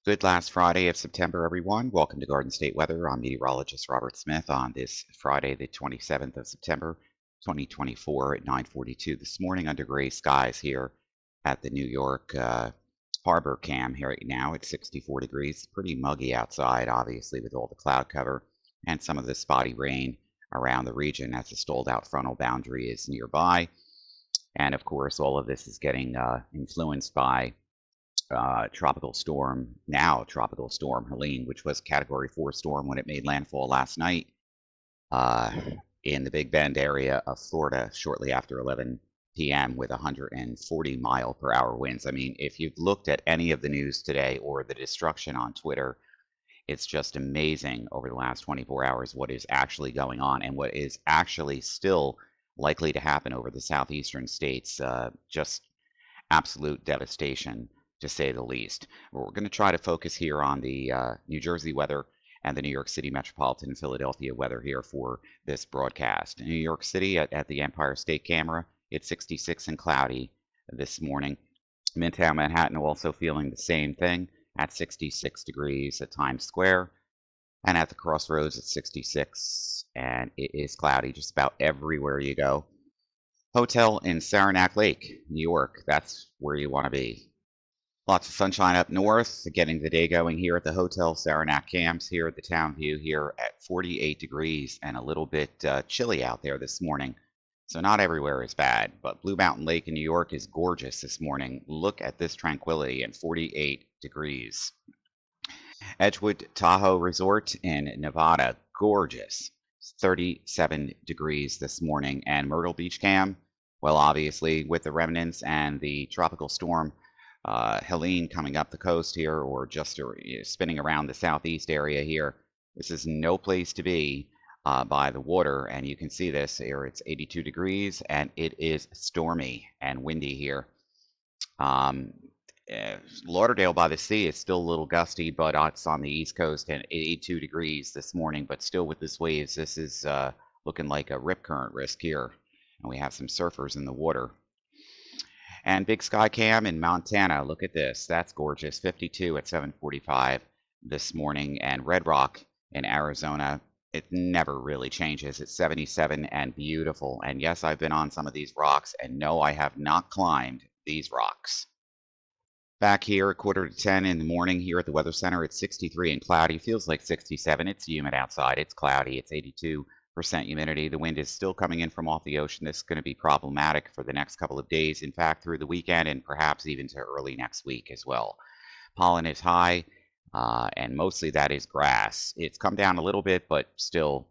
Good last Friday of September, everyone. Welcome to Garden State Weather. I'm meteorologist Robert Smith on this Friday, the 27th of September, 2024 at 9:42 this morning under gray skies here at the New York Harbor Cam here right now. It's 64 degrees. Pretty muggy outside, obviously, with all the cloud cover and some of the spotty rain around the region as the stalled out frontal boundary is nearby. And of course, all of this is getting influenced by tropical storm, now tropical storm Herlene, which was Category 4 storm when it made landfall last night uh, in the Big Bend area of Florida shortly after 11 p.m. with 140-mile-per-hour winds. I mean, if you've looked at any of the news today or the destruction on Twitter, it's just amazing over the last 24 hours what is actually going on and what is actually still likely to happen over the southeastern states. Just absolute devastation, to say the least. We're going to try to focus here on the New Jersey weather and the New York City metropolitan and Philadelphia weather here for this broadcast. In New York City at the Empire State Camera, it's 66 and cloudy this morning. Midtown Manhattan also feeling the same thing at 66 degrees at Times Square. And at the Crossroads, it's 66, and it is cloudy just about everywhere you go. Hotel in Saranac Lake, New York. That's where you want to be. Lots of sunshine up north, getting the day going here at the Hotel Saranac Camps here at the Town View here at 48 degrees and a little bit chilly out there this morning. So not everywhere is bad, but Blue Mountain Lake in New York is gorgeous this morning. Look at this tranquility and 48 degrees. Edgewood Tahoe Resort in Nevada, gorgeous. 37 degrees this morning. And Myrtle Beach Cam, well, obviously, with the remnants and the tropical storm Helene coming up the coast here, or just spinning around the southeast area here, this is no place to be by the water. And you can see this here. It's 82 degrees, and it is stormy and windy here. Um, Lauderdale by the Sea is still a little gusty, but it's on the East Coast and 82 degrees this morning. But still with this waves, this is looking like a rip current risk here. And we have some surfers in the water. And Big Sky Cam in Montana, look at this. That's gorgeous. 52 at 7:45 this morning. And Red Rock in Arizona, it never really changes. It's 77 and beautiful. And yes, I've been on some of these rocks, and no, I have not climbed these rocks. Back here at 9:45 in the morning here at the Weather Center, it's 63 and cloudy. Feels like 67. It's humid outside. It's cloudy. It's 82% humidity. The wind is still coming in from off the ocean. This is going to be problematic for the next couple of days. In fact, through the weekend and perhaps even to early next week as well. Pollen is high, and mostly that is grass. It's come down a little bit, but still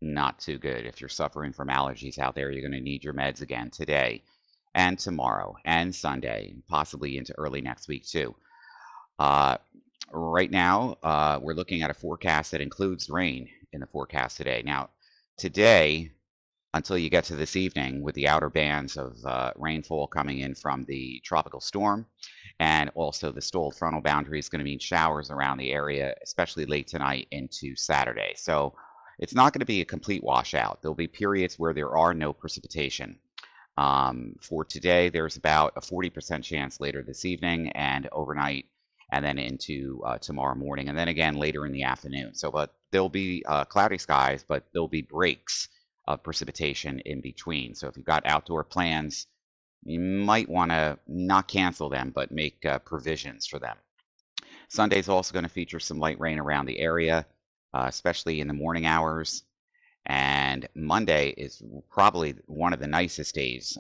not too good. If you're suffering from allergies out there, you're going to need your meds again today and tomorrow and Sunday, possibly into early next week too. Right now, we're looking at a forecast that includes rain in the forecast today. Now, today, until you get to this evening with the outer bands of rainfall coming in from the tropical storm, and also the stalled frontal boundary is going to mean showers around the area, especially late tonight into Saturday. So it's not going to be a complete washout. There'll be periods where there are no precipitation. For today, there's about a 40% chance later this evening and overnight, and then into tomorrow morning, and then again later in the afternoon. So, but there'll be cloudy skies, but there'll be breaks of precipitation in between. So if you've got outdoor plans, you might want to not cancel them, but make provisions for them. Sunday's also going to feature some light rain around the area, especially in the morning hours. And Monday is probably one of the nicest days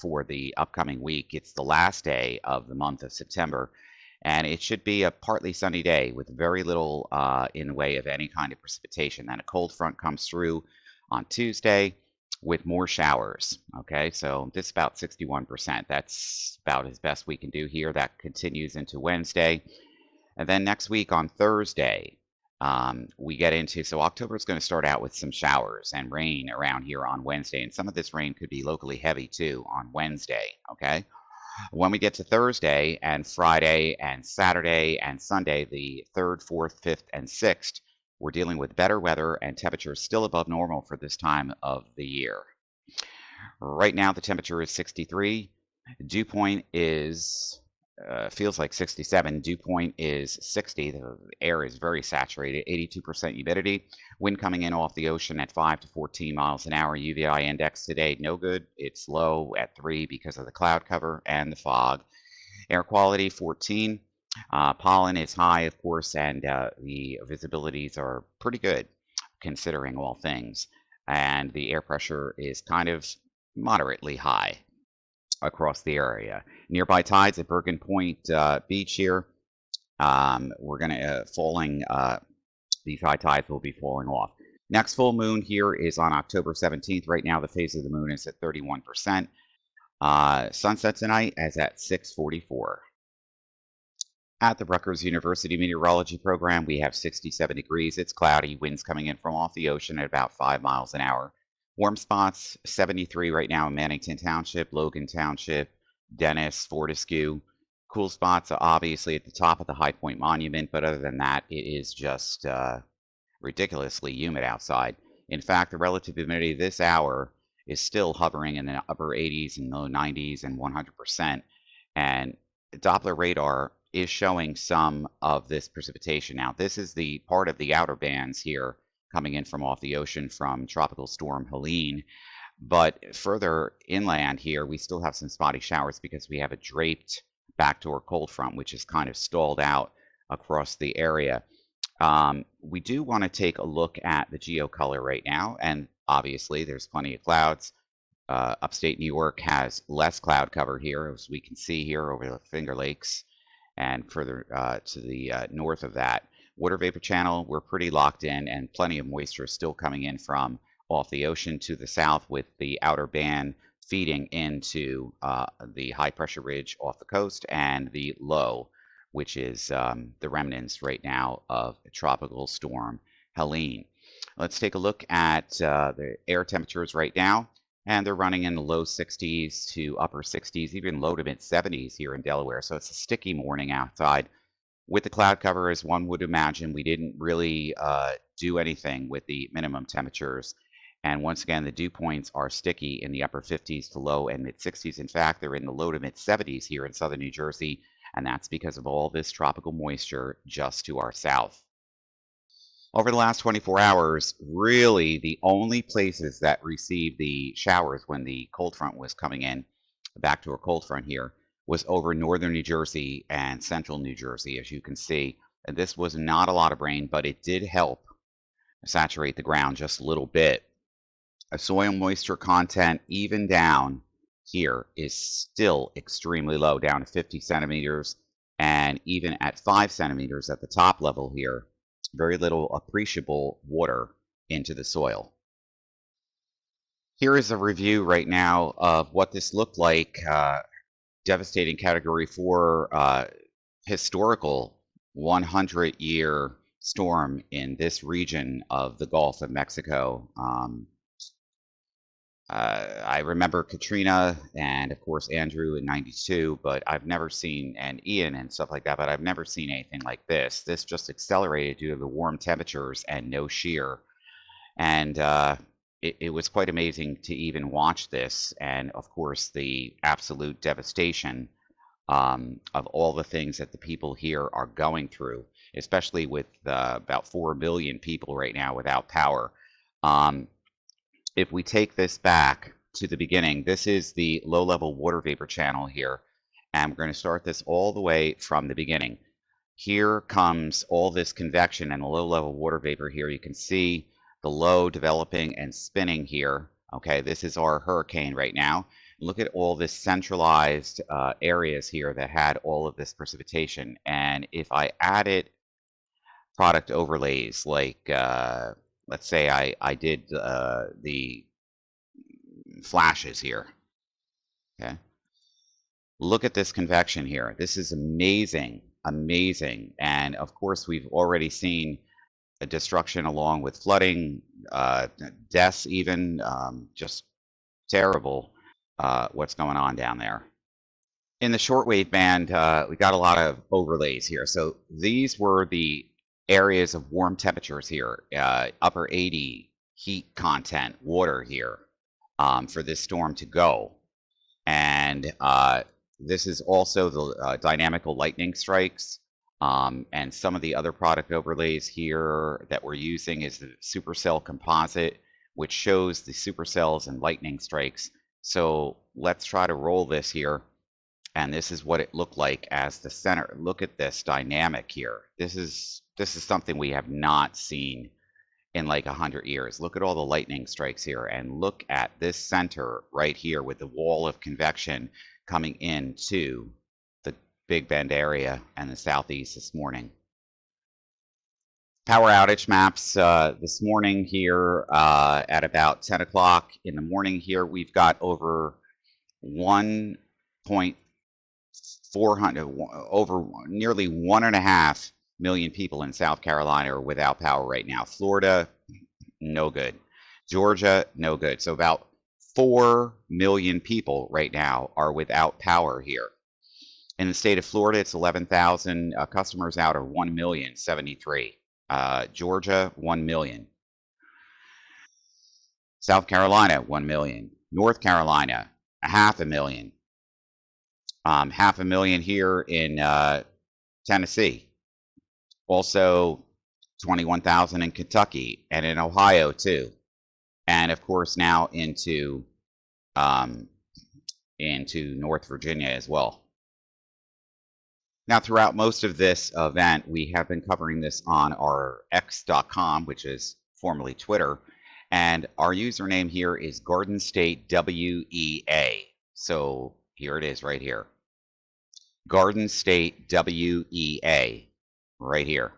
for the upcoming week. It's the last day of the month of September, and it should be a partly sunny day with very little in the way of any kind of precipitation. Then a cold front comes through on Tuesday with more showers. Okay, so this is about 61%. That's about as best we can do here. That continues into Wednesday. And then next week on Thursday, we get into, so October is going to start out with some showers and rain around here on Wednesday, and some of this rain could be locally heavy too on Wednesday, okay? When we get to Thursday and Friday and Saturday and Sunday, the 3rd, 4th, 5th, and 6th, we're dealing with better weather and temperatures still above normal for this time of the year. Right now, the temperature is 63. Dew point is feels like 67. Dew point is 60. The air is very saturated, 82% humidity. Wind coming in off the ocean at 5 to 14 miles an hour. UVI index today, no good. It's low at 3 because of the cloud cover and the fog. Air quality, 14. Pollen is high, of course, and the visibilities are pretty good considering all things. And the air pressure is kind of moderately high across the area. Nearby tides at Bergen Point Beach here. We're going to falling. These high tides will be falling off. Next full moon here is on October 17th. Right now, the phase of the moon is at 31%. Sunset tonight is at 6:44. At the Rutgers University Meteorology Program, we have 67 degrees. It's cloudy, winds coming in from off the ocean at about 5 miles an hour. Warm spots, 73 right now in Mannington Township, Logan Township, Dennis, Fortescue. Cool spots are obviously at the top of the High Point Monument, but other than that, it is just ridiculously humid outside. In fact, the relative humidity this hour is still hovering in the upper 80s and low 90s and 100%. And Doppler radar is showing some of this precipitation. Now, this is the part of the outer bands here coming in from off the ocean from Tropical Storm Helene. But further inland here, we still have some spotty showers because we have a draped backdoor cold front, which is kind of stalled out across the area. We do want to take a look at the geocolor right now, and obviously there's plenty of clouds. Upstate New York has less cloud cover here, as we can see here over the Finger Lakes and further to the north of that. Water vapor channel, we're pretty locked in, and plenty of moisture still coming in from off the ocean to the south, with the outer band feeding into the high pressure ridge off the coast and the low, which is the remnants right now of Tropical Storm Helene. Let's take a look at the air temperatures right now, and they're running in the low 60s to upper 60s, even low to mid 70s here in Delaware. So it's a sticky morning outside with the cloud cover, as one would imagine. We didn't really do anything with the minimum temperatures. And once again, the dew points are sticky in the upper 50s to low and mid 60s. In fact, they're in the low to mid 70s here in southern New Jersey, and that's because of all this tropical moisture just to our south. Over the last 24 hours, really the only places that received the showers when the cold front was coming in, back to a cold front here, was over northern New Jersey and central New Jersey, as you can see. And this was not a lot of rain, but it did help saturate the ground just a little bit. A soil moisture content, even down here, is still extremely low, down to 50 centimeters, and even at 5 centimeters at the top level here, very little appreciable water into the soil. Here is a review right now of what this looked like. Devastating Category 4 historical 100-year storm in this region of the Gulf of Mexico. I remember Katrina and, of course, Andrew in '92, but I've never seen, and Ian and stuff like that, but I've never seen anything like this. This just accelerated due to the warm temperatures and no shear. And it was quite amazing to even watch this. And, of course, the absolute devastation of all the things that the people here are going through, especially with about 4 million people right now without power. If we take this back to the beginning, this is the low-level water vapor channel here, and we're going to start this all the way from the beginning. Here comes all this convection and the low-level water vapor here. You can see the low developing and spinning here. Okay, this is our hurricane right now. Look at all this centralized areas here that had all of this precipitation. And if I added product overlays, like let's say I did the flashes here. Okay, look at this convection here. This is amazing, amazing. And of course, we've already seen a destruction along with flooding, deaths even, just terrible what's going on down there. In the shortwave band, we got a lot of overlays here. So these were the areas of warm temperatures here, upper 80 heat content water here for this storm to go. And This is also the dynamical lightning strikes. And some of the other product overlays here that we're using is the supercell composite, which shows the supercells and lightning strikes. So let's try to roll this here. And this is what it looked like as the center. Look at this dynamic here. This is something we have not seen in like 100 years. Look at all the lightning strikes here, and look at this center right here with the wall of convection coming into the Big Bend area and the southeast this morning. Power outage maps this morning here at about 10 o'clock in the morning here. We've got over 1.400, over nearly 1.5 million people in South Carolina are without power right now. Florida, no good. Georgia, no good. So about 4 million people right now are without power here. In the state of Florida, it's 11,000 customers out of 1,073,000. Georgia, 1 million. South Carolina, 1 million. North Carolina, 500,000. 500,000 here in Tennessee. Also 21,000 in Kentucky and in Ohio too. And of course now into North Virginia as well. Now throughout most of this event, we have been covering this on our x.com, which is formerly Twitter, and our username here is Garden State WEA. So here it is right here. Garden State WEA right here.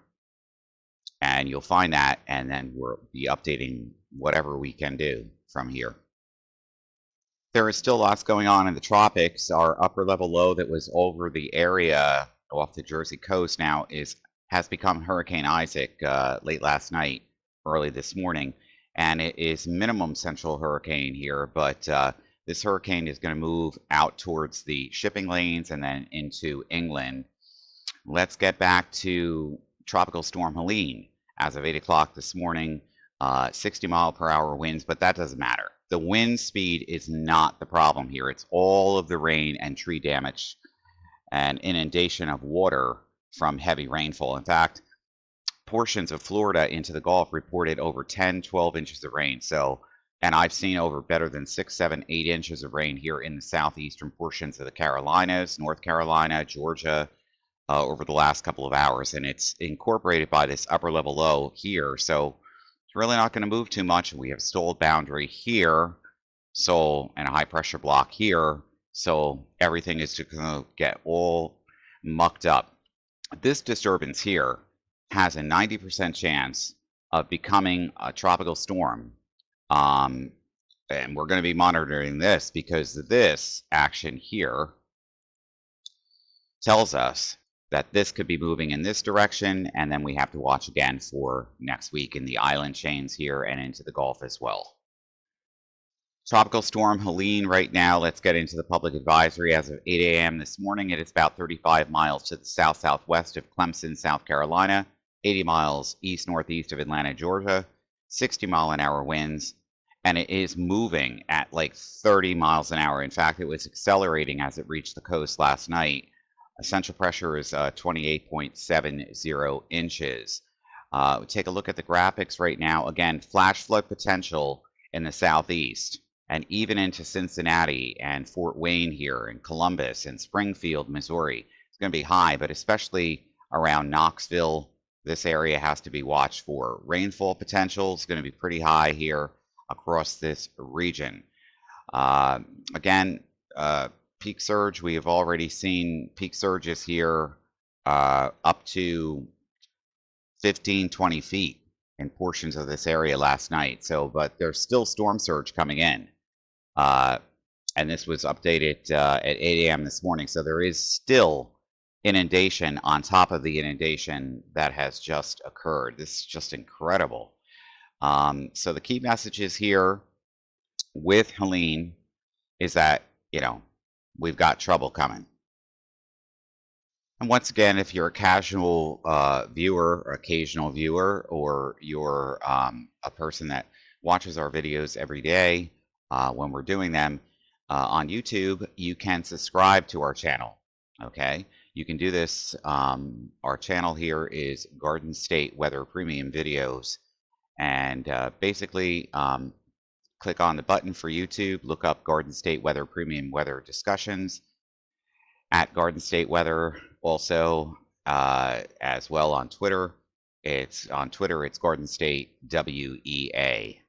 And you'll find that, and then we'll be updating whatever we can do from here. There is still lots going on in the tropics. Our upper level low that was over the area off the Jersey coast now has become Hurricane Isaac late last night, early this morning, and it is minimum central hurricane here, but this hurricane is going to move out towards the shipping lanes and then into England. Let's get back to Tropical Storm Helene. As of 8 o'clock this morning, 60-mile-per-hour winds, but that doesn't matter. The wind speed is not the problem here. It's all of the rain and tree damage and inundation of water from heavy rainfall. In fact, portions of Florida into the Gulf reported over 10, 12 inches of rain. So, and I've seen over better than 6, 7, 8 inches of rain here in the southeastern portions of the Carolinas, North Carolina, Georgia, over the last couple of hours, and it's incorporated by this upper level low here, so it's really not going to move too much. We have a stalled boundary here, so, and a high pressure block here, so everything is just going to get all mucked up. This disturbance here has a 90% chance of becoming a tropical storm, and we're going to be monitoring this because this action here tells us that this could be moving in this direction, and then we have to watch again for next week in the island chains here and into the Gulf as well. Tropical Storm Helene right now, let's get into the public advisory. As of 8 a.m. this morning, it is about 35 miles to the south-southwest of Clemson, South Carolina, 80 miles east-northeast of Atlanta, Georgia, 60-mile-an-hour winds, and it is moving at like 30 miles an hour. In fact, it was accelerating as it reached the coast last night. Central pressure is 28.70 inches. Take a look at the graphics right now. Again, flash flood potential in the southeast and even into Cincinnati and Fort Wayne here and Columbus and Springfield, Missouri. It's going to be high, but especially around Knoxville, this area has to be watched for. Rainfall potential is going to be pretty high here across this region. Again, peak surge, we have already seen peak surges here up to 15, 20 feet in portions of this area last night. So, but there's still storm surge coming in. And this was updated at 8 a.m. this morning. So there is still inundation on top of the inundation that has just occurred. This is just incredible. So the key messages here with Helene is that, you know, we've got trouble coming. And once again, if you're a casual viewer or occasional viewer, or you're a person that watches our videos every day when we're doing them, on YouTube, you can subscribe to our channel. Okay, you can do this. Our channel here is Garden State Weather Premium Videos, and basically click on the button for YouTube, look up Garden State Weather Premium Weather Discussions at Garden State Weather. Also, as well on Twitter. It's Garden State WEA.